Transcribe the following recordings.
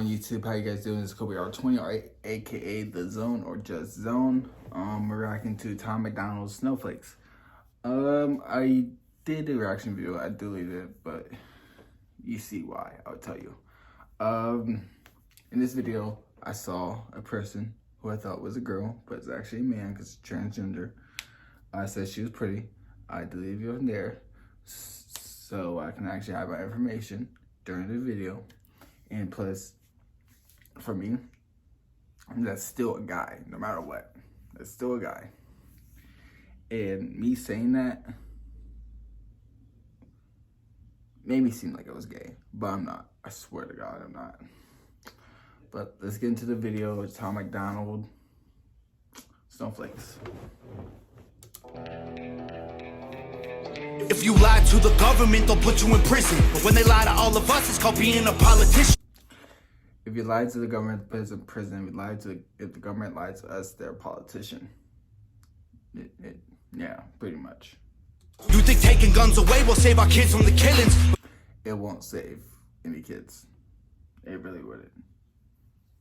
YouTube? How you guys doing? This is Kobe R20, or aka The Zone, or just Zone. We're reacting to Tom Macdonald Snowflakes. I did a reaction video. I deleted it, but you see why. I'll tell you. In this video, I saw a person who I thought was a girl, but it's actually a man because it's transgender. I said she was pretty. I deleted it from there, so I can actually have my information during the video. And plus, for me, that's still a guy, no matter what. That's still a guy. And me saying that made me seem like I was gay, but I'm not. I swear to God, I'm not. But let's get into the video. It's Tom Macdonald Snowflakes. If you lie to the government, they'll put you in prison. But when they lie to all of us, it's called being a politician. If you lie to the government, put us in prison. If the government lies to us, they're a politician. Yeah, pretty much. You think taking guns away will save our kids from the killings? It won't save any kids. It really wouldn't.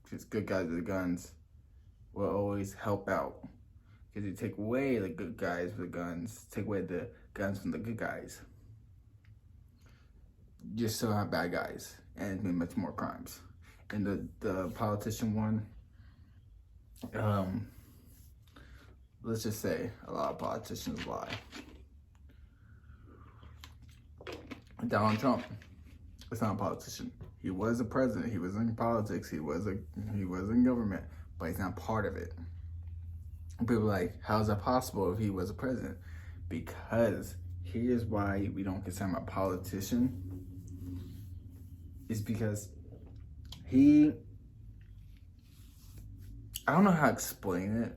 Because good guys with guns will always help out. Because you take away the good guys with guns, take away the guns from the good guys, you still have bad guys, and it's been much more crimes. And the politician one, let's just say a lot of politicians lie. Donald Trump is not a politician. He was a president. He was in politics. He was in government, but he's not part of it. People are like, how is that possible if he was a president? Because here's why we don't consider him a politician. Is because I don't know how to explain it,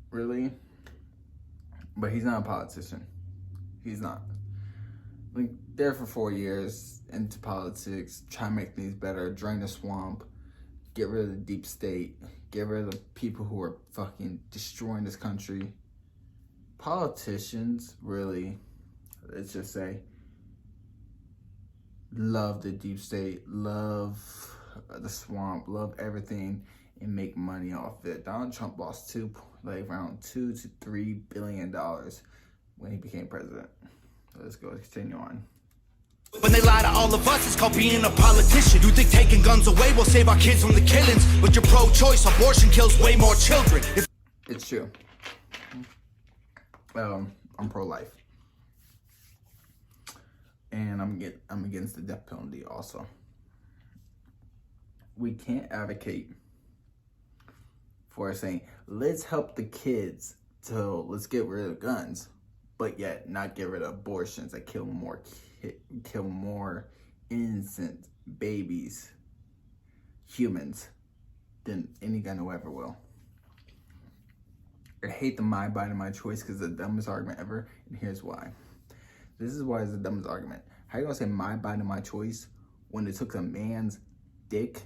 really, but he's not a politician. He's not. Like, there for 4 years, into politics, try to make things better, drain the swamp, get rid of the deep state, get rid of the people who are fucking destroying this country. Politicians, really, let's just say, love the deep state, love the swamp, love everything, and make money off it. Donald Trump lost around $2 to $3 billion when he became president. Let's go, continue on. When they lie to all of us, it's called being a politician. You think taking guns away will save our kids from the killings? But you're pro-choice, abortion kills way more children. It's true. I'm pro-life. And I'm against the death penalty also. We can't advocate for saying, let's help the kids, so let's get rid of guns, but yet not get rid of abortions that kill more innocent babies, humans, than any gun who ever will. I hate the my body, my choice because it's the dumbest argument ever, and here's why. This is why it's the dumbest argument. How you gonna say my body, my choice when it took a man's dick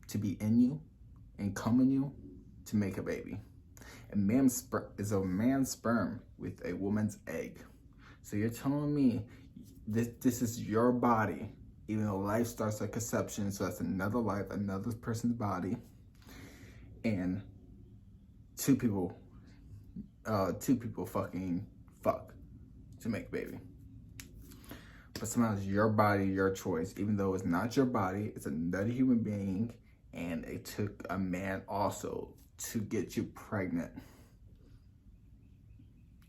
to be in you and come in you to make a baby? A man's is a man's sperm with a woman's egg. So you're telling me this is your body, even though life starts at conception, so that's another life, another person's body, and two people fucking fuck to make a baby. But somehow it's your body, your choice, even though it's not your body, it's another human being, and it took a man also to get you pregnant.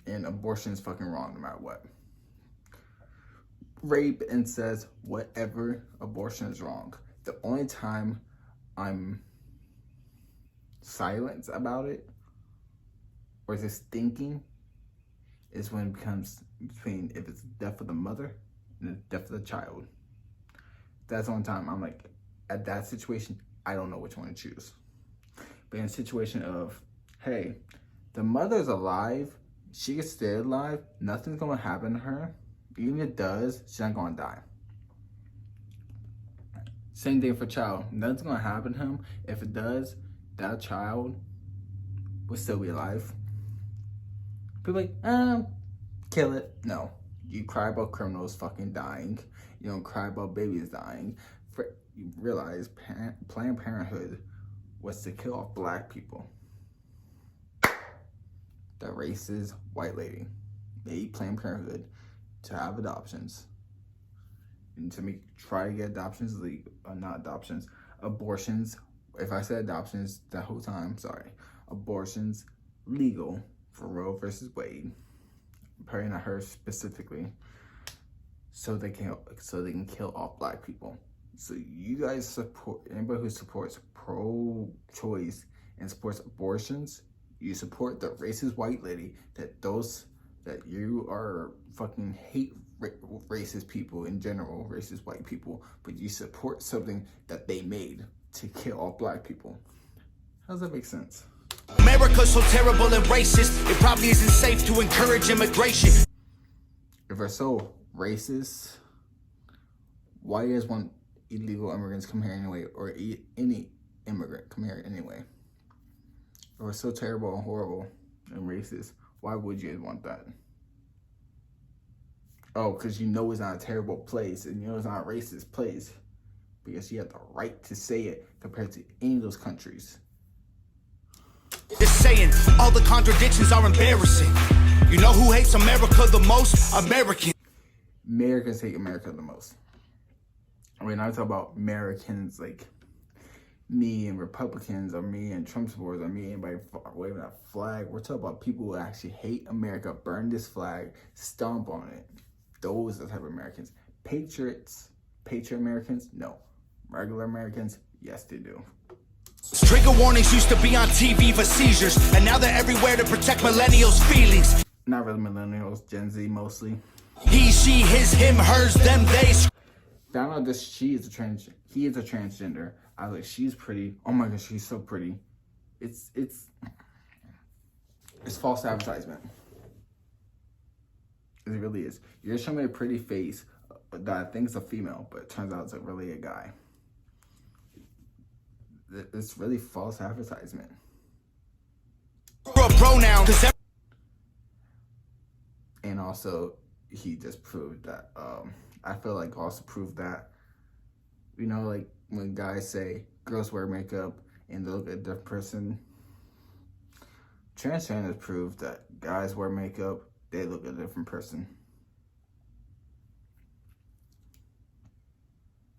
And abortion is fucking wrong no matter what. Rape, incest, whatever, abortion is wrong. The only time I'm silent about it, or just thinking, is when it becomes between if it's the death of the mother and the death of the child. That's the only time I'm like, at that situation, I don't know which one to choose. But in a situation of, hey, the mother's alive, she can stay alive, nothing's gonna happen to her. Even if it does, she's not gonna die. Same thing for child. Nothing's gonna happen to him. If it does, that child will still be alive. People like, kill it. No. You cry about criminals fucking dying. You don't cry about babies dying. For you realize Planned Parenthood was to kill off black people. The racist white lady made Planned Parenthood to have adoptions and to try to get adoptions legal, not adoptions, abortions. If I said adoptions that whole time, sorry, abortions legal for Roe versus Wade. Probably not her specifically, so they can kill off black people. So you guys support anybody who supports pro-choice and supports abortions. You support the racist white lady that you are fucking hate racist people in general, racist white people, but you support something that they made to kill all black people. How does that make sense? America's so terrible and racist, it probably isn't safe to encourage immigration. If we're so racist, why do you guys want illegal immigrants to come here anyway, or any immigrant come here anyway? If we're so terrible and horrible and racist, why would you guys want that? Oh, because you know it's not a terrible place, and you know it's not a racist place, because you have the right to say it compared to any of those countries. Just saying, all the contradictions are embarrassing. You know who hates America the most? Americans. Americans hate America the most. I mean, I talk about Americans like me and Republicans, or me and Trump supporters, or me and anybody waving that flag. We're talking about people who actually hate America, burn this flag, stomp on it. Those are the type of Americans. Patriots, patriot Americans, no. Regular Americans, yes, they do. Trigger warnings used to be on TV for seizures, and now they're everywhere to protect millennials' feelings. Not really millennials, Gen Z mostly. He, she, his, him, hers, them, they. Found out this he is a transgender. I was like, she's pretty. Oh my gosh, she's so pretty. It's false advertisement. It really is. You're showing me a pretty face that I think is a female, but it turns out it's really a guy. It's really false advertisement. For a pronoun. And also, he just proved that. I feel like also proved that, you know, like when guys say girls wear makeup and they look at a different person. Transgender proved that guys wear makeup, they look at a different person.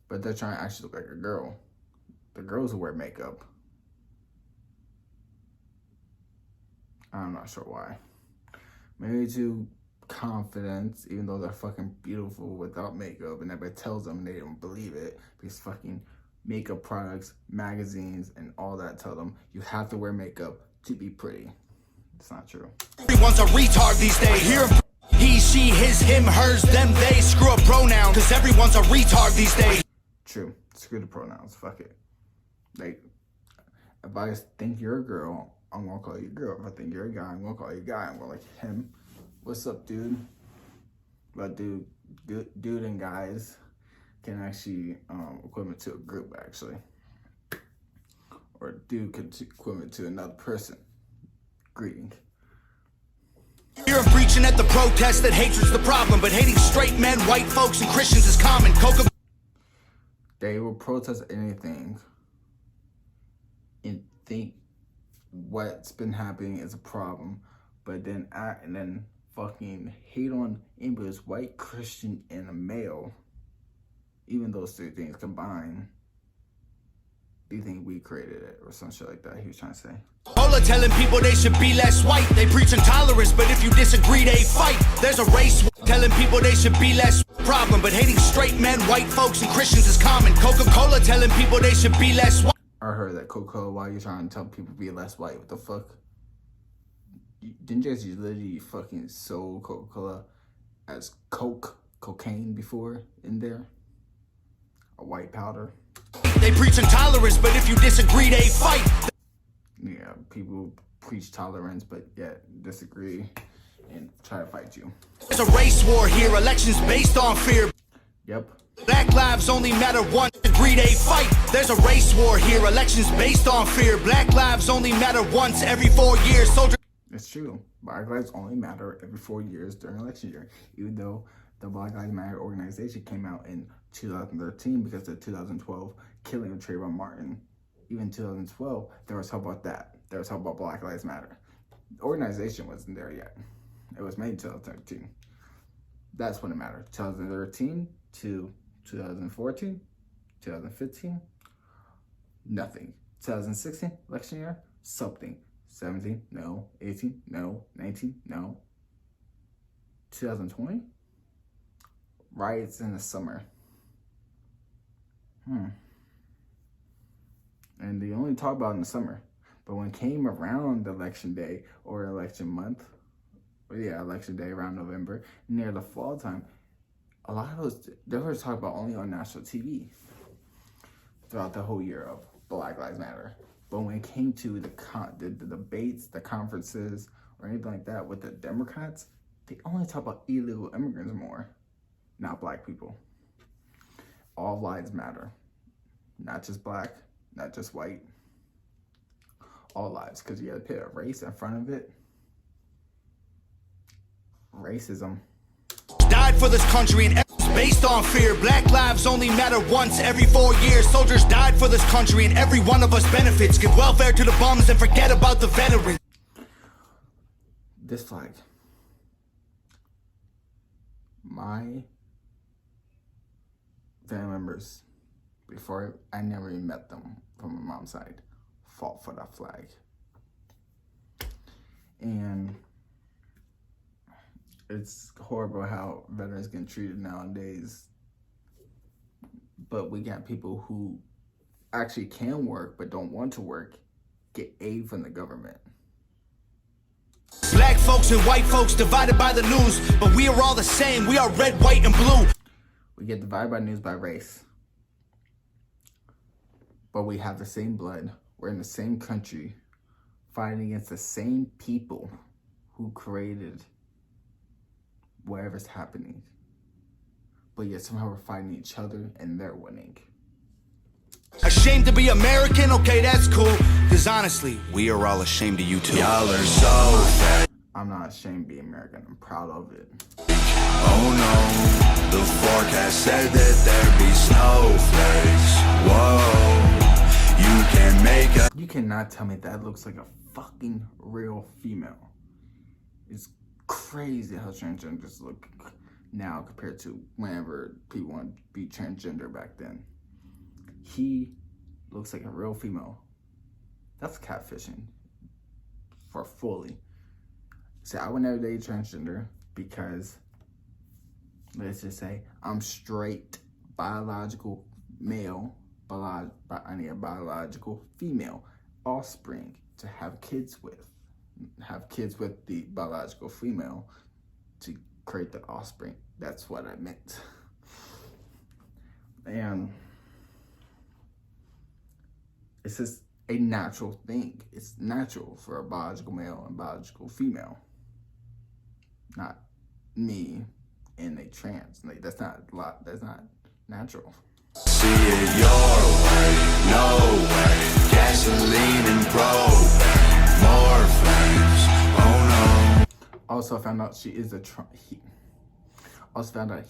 But they're trying to actually look like a girl. The girls who wear makeup. I'm not sure why. Maybe too confident, even though they're fucking beautiful without makeup, and everybody tells them they don't believe it because fucking makeup products, magazines, and all that tell them you have to wear makeup to be pretty. It's not true. Everyone's a retard these days. Hear him. He, she, his, him, hers, them, they. Screw a pronoun, cause everyone's a retard these days. True. Screw the pronouns. Fuck it. Like, if I think you're a girl, I'm gonna call you a girl. If I think you're a guy, I'm gonna call you a guy. I'm gonna like him. What's up, dude? But dude and guys can actually equate to a group, actually. Or dude could equate to another person. Greeting. You're preaching at the protest that hatred's the problem, but hating straight men, white folks, and Christians is common. They will protest anything and think what's been happening is a problem, but then act and then fucking hate on anybody who's white, Christian, and a male. Even those three things combined, do you think we created it or some shit like that? He was trying to say. Ola telling people they should be less white. They preach intolerance, but if you disagree, they fight. There's a race war telling people they should be less problem, but hating straight men, white folks, and Christians is common. Coca-Cola telling people they should be less white. I heard that Coca-Cola, why you trying to tell people to be less white? What the fuck? Didn't you guys literally fucking sold Coca-Cola as cocaine before in there? A white powder? They preach intolerance, but if you disagree, they fight. Yeah, people preach tolerance, but yet disagree and try to fight you. There's a race war here, elections based on fear. Yep. Black lives only matter one degree, they fight. There's a race war here, elections based on fear. Black lives only matter once every 4 years. Soldiers. It's true. Black lives only matter every 4 years during election year, even though The Black Lives Matter organization came out in 2013 because of the 2012 killing of Trayvon Martin. Even 2012, there was talk about that. There was talk about Black Lives Matter. The organization wasn't there yet. It was made in 2013. That's when it mattered. 2013 to 2014, 2015, nothing. 2016, election year, something. 17, no. 18, no. 19, no. 2020, riots in the summer. And they only talk about it in the summer. But when it came around election day or election month, election day around November, near the fall time, a lot of those, they were talking about only on national TV throughout the whole year of Black Lives Matter. But when it came to the debates, the conferences, or anything like that with the Democrats, they only talk about illegal immigrants more, not black people. All lives matter. Not just black, not just white. All lives, because you gotta put a race in front of it. Racism. Died for this country and based on fear. Black lives only matter once every 4 years. Soldiers died for this country and every one of us benefits. Give welfare to the bums and forget about the veterans. This flag. My family members, before I never even met them from my mom's side, fought for that flag. And it's horrible how veterans get treated nowadays. But we got people who actually can work but don't want to work, get aid from the government. Black folks and white folks divided by the news, but we are all the same. We are red, white, and blue. We get divided by news by race. But we have the same blood. We're in the same country, fighting against the same people who created whatever's happening. But yet somehow we're fighting each other and they're winning. Ashamed to be American? Okay, that's cool. Because honestly, we are all ashamed of you too. Y'all are so fat. I'm not ashamed to be American. I'm proud of it. Oh no, the forecast said that there'd be snowflakes. Whoa, you can make a... You cannot tell me that looks like a fucking real female. It's crazy how transgenders look now compared to whenever people want to be transgender back then. He looks like a real female. That's catfishing for fully. So I would never date transgender because, let's just say, I'm straight biological male, I need a biological female offspring to have kids with. Have kids with the biological female to create the offspring. That's what I meant. And it's just a natural thing. It's natural for a biological male and biological female. Not me and a trans. Like that's not natural. See it your way, no way. Gasoline and propane, more flames. Oh no. Also found out she is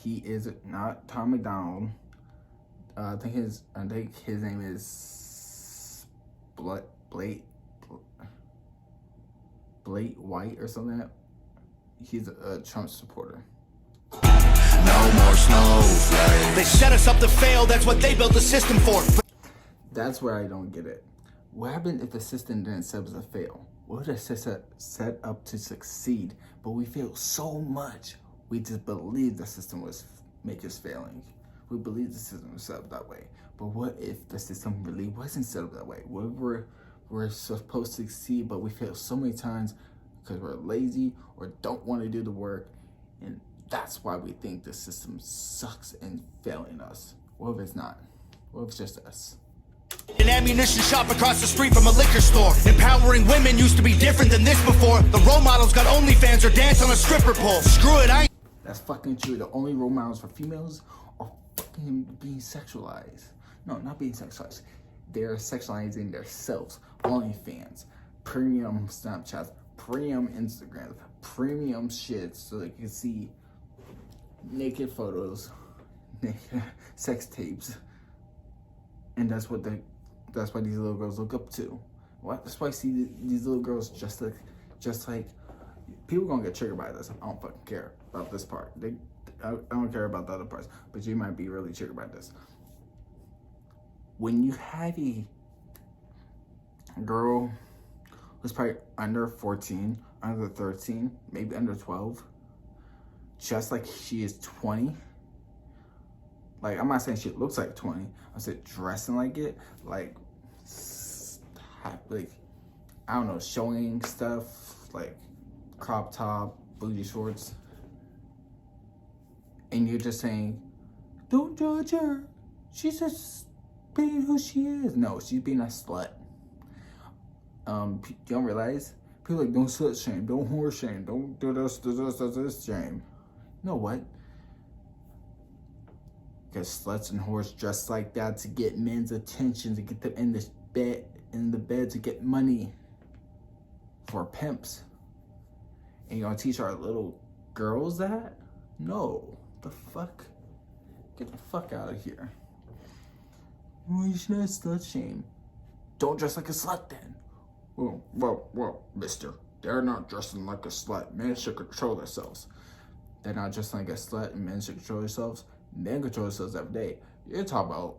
he is not Tom Macdonald. I think his name is Blake White or something. He's a Trump supporter. No more snowflakes. They set us up to fail. That's what they built the system for. That's where I don't get it. What happened if the system didn't set up to fail? What if it's set up to succeed, but we fail so much, we just believe the system was make us failing. We believe the system was set up that way. But what if the system really wasn't set up that way? What if we're supposed to succeed, but we fail so many times because we're lazy or don't want to do the work, and that's why we think the system sucks and failing us. What if it's not? What if it's just us? An ammunition shop across the street from a liquor store. Empowering women used to be different than this before. The role models got OnlyFans or dance on a stripper pole. Screw it, I... That's fucking true. The only role models for females are fucking being sexualized. No, not being sexualized. They're sexualizing themselves. OnlyFans, premium Snapchats, premium Instagrams, premium shit so they can see naked photos, naked sex tapes, and that's what these little girls look up to. That's why I see these little girls just like people gonna get triggered by this. I don't fucking care about this part. I don't care about the other parts, but you might be really triggered by this. When you have a girl who's probably under 14, under 13, maybe under 12, just like she is 20. Like, I'm not saying she looks like 20. I'm saying dressing like it, like I don't know, showing stuff like crop top, booty shorts, and you're just saying, don't judge her. She's just being who she is. No, she's being a slut. You don't realize? People like, don't slut shame, don't whore shame, don't do this shame. You know what? Because sluts and whores dress like that to get men's attention, to get them in the bed to get money for pimps. And you're gonna teach our little girls that? No. The fuck? Get the fuck out of here. Well, you should not slut shame. Don't dress like a slut then. Well, mister. They're not dressing like a slut. Men should control themselves. They're not dressing like a slut and men should control themselves. Men control themselves every day. You're talking about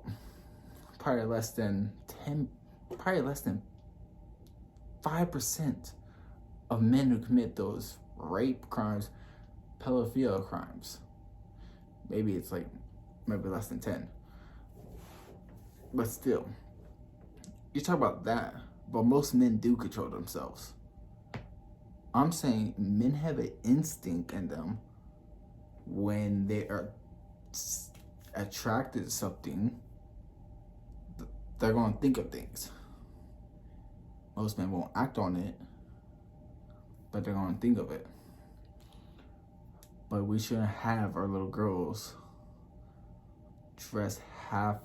probably less than 5% of men who commit those rape crimes, pedophilia crimes. Maybe it's like, maybe less than 10. But still, you talk about that, but most men do control themselves. I'm saying men have an instinct in them when they are attracted to something, they're going to think of things. Most men won't act on it, but they're going to think of it. But we shouldn't have our little girls dress like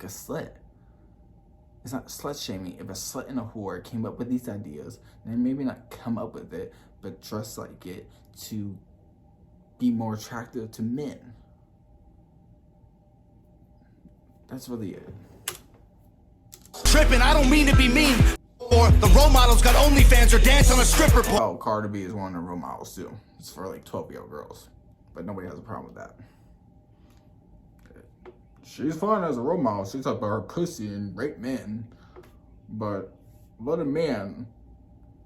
a slut. It's not slut shaming. If a slut and a whore came up with these ideas, then maybe not come up with it, but dress like it to be more attractive to men. That's really it. Tripping, I don't mean to be mean. Or the role models got OnlyFans or dance on a stripper pole. Oh, Cardi B is one of the role models too. It's for like 12-year-old girls. But nobody has a problem with that. She's fine as a role model. She talks about her pussy and rape men. But let a man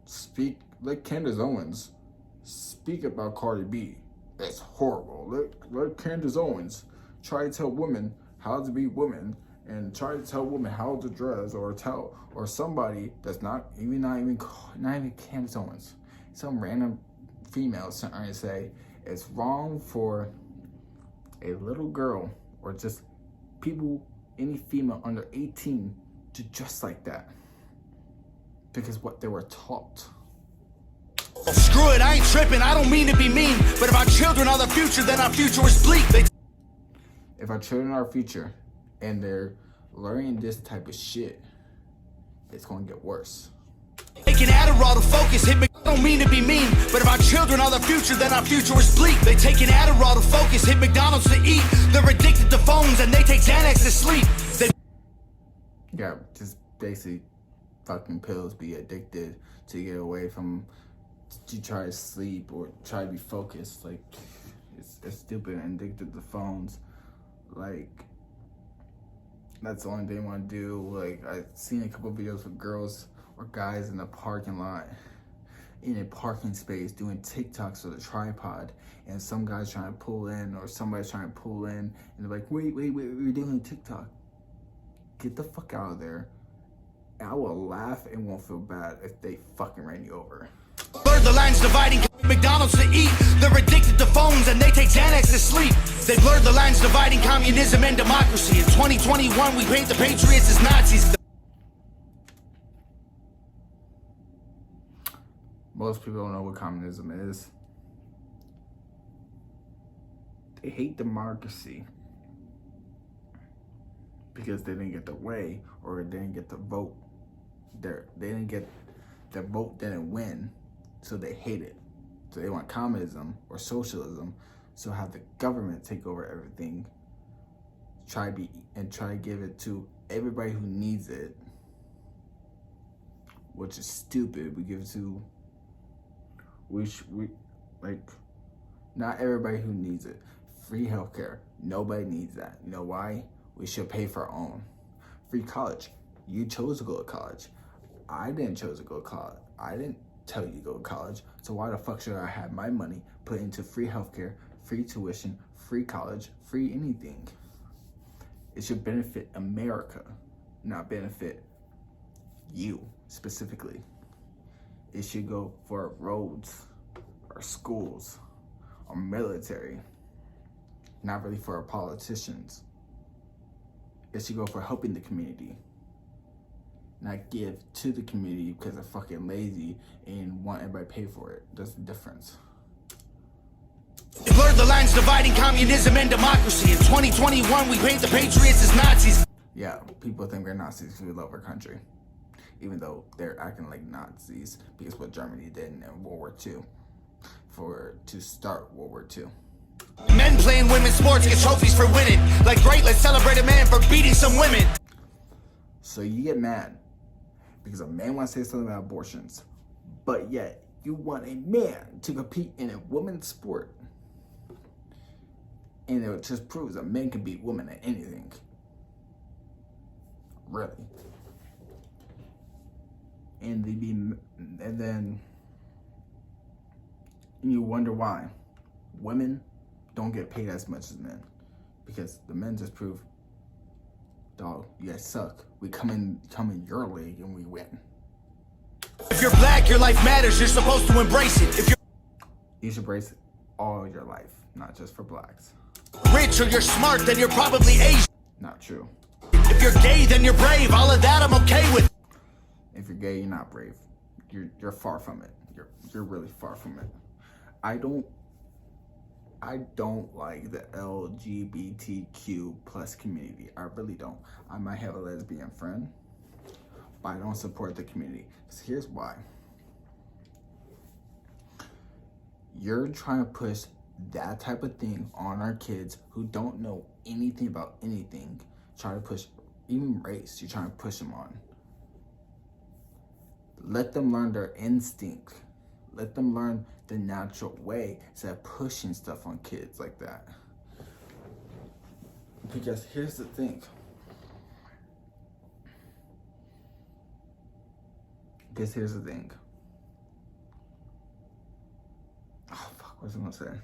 speak, let Candace Owens speak about Cardi B. It's horrible. Let Candace Owens try to tell women how to be women and try to tell women how to dress, or somebody that's not even Candace Owens, some random female trying to say it's wrong for a little girl or just people, any female under 18 to dress like that because what they were taught. Well, screw it, I ain't tripping. I don't mean to be mean, but if our children are the future, then our future is bleak. If our children are our future and they're learning this type of shit, it's going to get worse. Taking Adderall to focus, I don't mean to be mean, but if our children are the future, then our future is bleak. They take an Adderall to focus, hit McDonald's to eat. They're addicted to phones and they take Xanax to sleep. Yeah, just basically fucking pills, be addicted to get away from, to try to sleep or try to be focused. Like, it's stupid and addicted to phones. Like, that's the only thing they want to do. Like, I've seen a couple videos with girls or guys in a parking lot, in a parking space, doing TikToks with a tripod, and some guy's trying to pull in, or somebody's trying to pull in, and they're like, wait, we're doing TikTok. Get the fuck out of there. And I will laugh and won't feel bad if they fucking ran you over. Blur the lines dividing McDonald's to eat. They're addicted to phones and they take Xanax to sleep. They blur the lines dividing communism and democracy. In 2021, we paint the patriots as Nazis. Most people don't know what communism is. They hate democracy because they didn't get their way, or they didn't get the vote. They didn't get, their vote didn't win, so they hate it. So they want communism or socialism So have the government take over everything, try to give it to everybody who needs it, which is stupid. We give it to not everybody who needs it. Free healthcare, nobody needs that. You know why? We should pay for our own. Free college, you chose to go to college. I didn't choose to go to college. I didn't tell you to go to college. So why the fuck should I have my money put into free healthcare, free tuition, free college, free anything? It should benefit America, not benefit you specifically. It should go for our roads, our schools, our military, not really for our politicians. It should go for helping the community, not give to the community because they're fucking lazy and want everybody to pay for it. That's the difference. Blur the lines dividing communism and democracy. In 2021, we paint the patriots as Nazis. Yeah, people think we're Nazis because we love our country, even though they're acting like Nazis because what Germany did in World War II to start World War II. Men playing women's sports get trophies for winning. Like, great, let's celebrate a man for beating some women. So you get mad because a man wants to say something about abortions, but yet you want a man to compete in a women's sport. And it just proves that men can beat women at anything. Really. And then you wonder why women don't get paid as much as men, because the men just prove, dog, you guys suck. We come in your league and we win. If you're black, your life matters. You're supposed to embrace it. You should embrace it all your life, not just for blacks. Rich or you're smart, then you're probably Asian. Not true. If you're gay, then you're brave. All of that I'm okay with. If you're gay, you're not brave. You're far from it. You're really far from it. I don't like the LGBTQ plus community. I really don't. I might have a lesbian friend, but I don't support the community. So here's why. You're trying to push that type of thing on our kids who don't know anything about anything. Try to push even race. You're trying to push them on. Let them learn their instinct. Let them learn the natural way instead of pushing stuff on kids like that. Because here's the thing. Oh, fuck, what was I gonna say?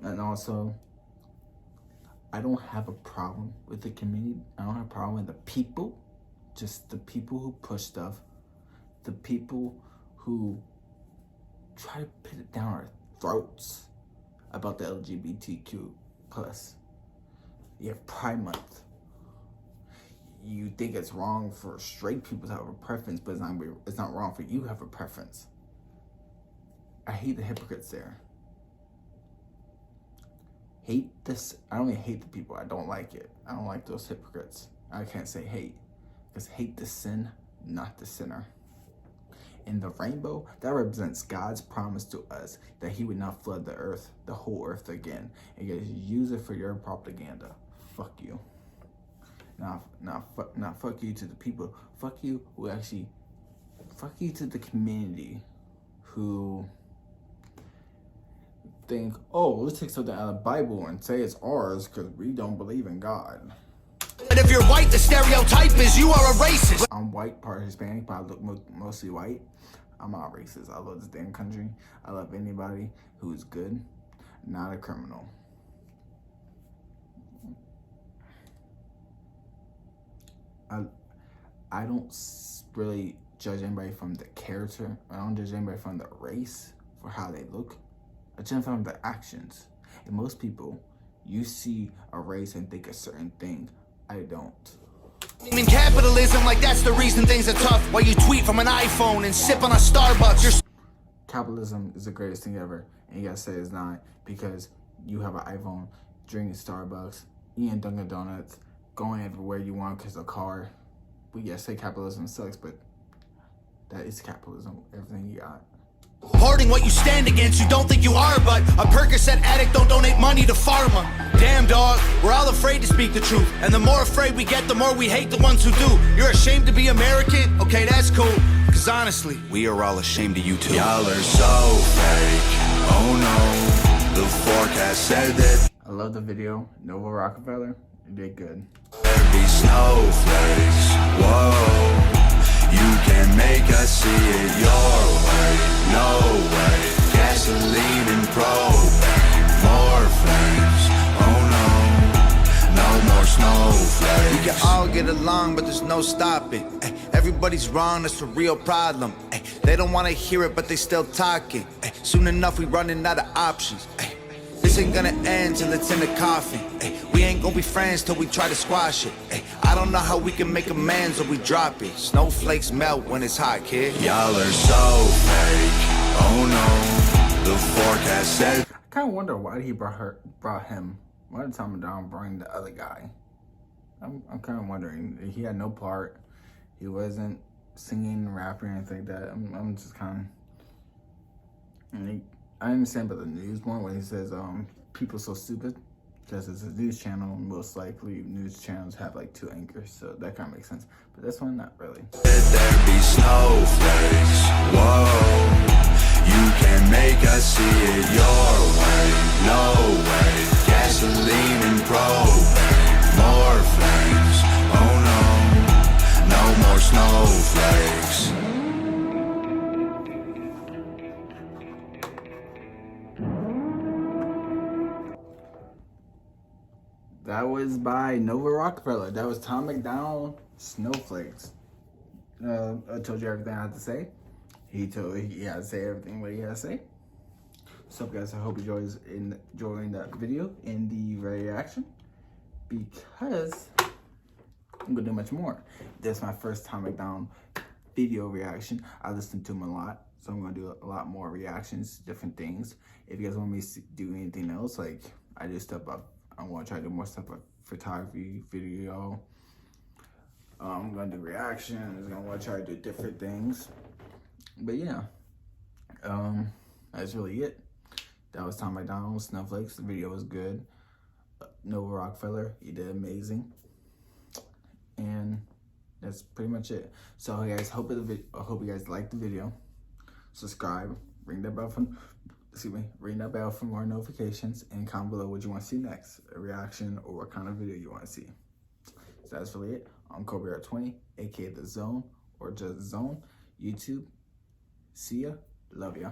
And also, I don't have a problem with the community. I don't have a problem with the people. Just the people who push stuff. The people who try to put it down our throats about the LGBTQ plus. You have Pride Month. You think it's wrong for straight people to have a preference, but it's not wrong for you to have a preference. I hate the hypocrites there. Hate this. I don't even hate the people. I don't like it. I don't like those hypocrites. I can't say hate, because hate the sin, not the sinner. And the rainbow, that represents God's promise to us that he would not flood the earth, the whole earth again. And you guys use it for your propaganda. Fuck you. Fuck you to the people. Fuck you to the community who think, oh, let's take something out of the Bible and say it's ours because we don't believe in God. But if you're white, the stereotype is you are a racist. I'm white, part Hispanic, but I look mostly white. I'm not racist. I love this damn country. I love anybody who's good, not a criminal. I don't really judge anybody from the character. I don't judge anybody from the race for how they look. I judge them from the actions. And most people, you see a race and think a certain thing. I don't. In capitalism, like that's the reason things are tough. While you tweet from an iPhone and sip on a Starbucks. Capitalism is the greatest thing ever. And you gotta say it's not, because you have an iPhone, drinking Starbucks, eating Dunkin' Donuts, going everywhere you want because of a car. We gotta say capitalism sucks, but that is capitalism. Everything you got. Supporting what you stand against, you don't think you are, but a Percocet addict don't donate money to pharma. Damn dog, we're all afraid to speak the truth, and the more afraid we get, the more we hate the ones who do. You're ashamed to be American? Okay, that's cool, cause honestly, we are all ashamed of you too. Y'all are so fake, oh no, the forecast said that I love the video. Nova Rockefeller, you did good. there be snowflakes, whoa. You can make us see it your way, no way. Gasoline and propane, more flames, oh no, no more snowflakes. We can all get along, but there's no stopping. Everybody's wrong, that's a real problem. They don't want to hear it, but they still talking. Soon enough, we running out of options. This ain't gonna end till it's in the coffin. We ain't gonna be friends till we try to squash it. I don't know how we can make amends or we drop it. Snowflakes melt when it's hot, kid. Y'all are so fake. Oh no, the forecast said. I kind of wonder why he brought him. Why did Tom Macdonald bring the other guy? I'm kind of wondering. He had no part. He wasn't singing, rapping, or anything like that. I'm just kind of. I understand about the news more when he says people so stupid, because it's a news channel. Most likely news channels have like 2 anchors, so that kind of makes sense. But this one, not really. There be snowflakes, whoa. You can make us see it your way, no way. Gasoline and propane, more flames, oh no, no more snowflakes. That was by Nova Rockefeller. That was Tom Macdonald Snowflakes. I told you everything I had to say. He had to say everything what he had to say. So guys, I hope you enjoying that video and the reaction, because I'm gonna do much more. That's my first Tom Macdonald video reaction. I listen to him a lot, so I'm gonna do a lot more reactions to different things. If you guys want me to do anything else, like I do stuff up. I want to try to do more stuff like photography, video. I'm going to do reactions. I'm going to try to do different things. But yeah, that's really it. That was Tom Macdonald Snowflakes. The video was good. Nova Rockefeller, you did amazing. And that's pretty much it. So guys, I hope you guys liked the video. Subscribe, ring that bell for more notifications, and comment below what you want to see next, a reaction or what kind of video you want to see. So that's really it. I'm KobeR20, aka The Zone, or just Zone, YouTube. See ya. Love ya.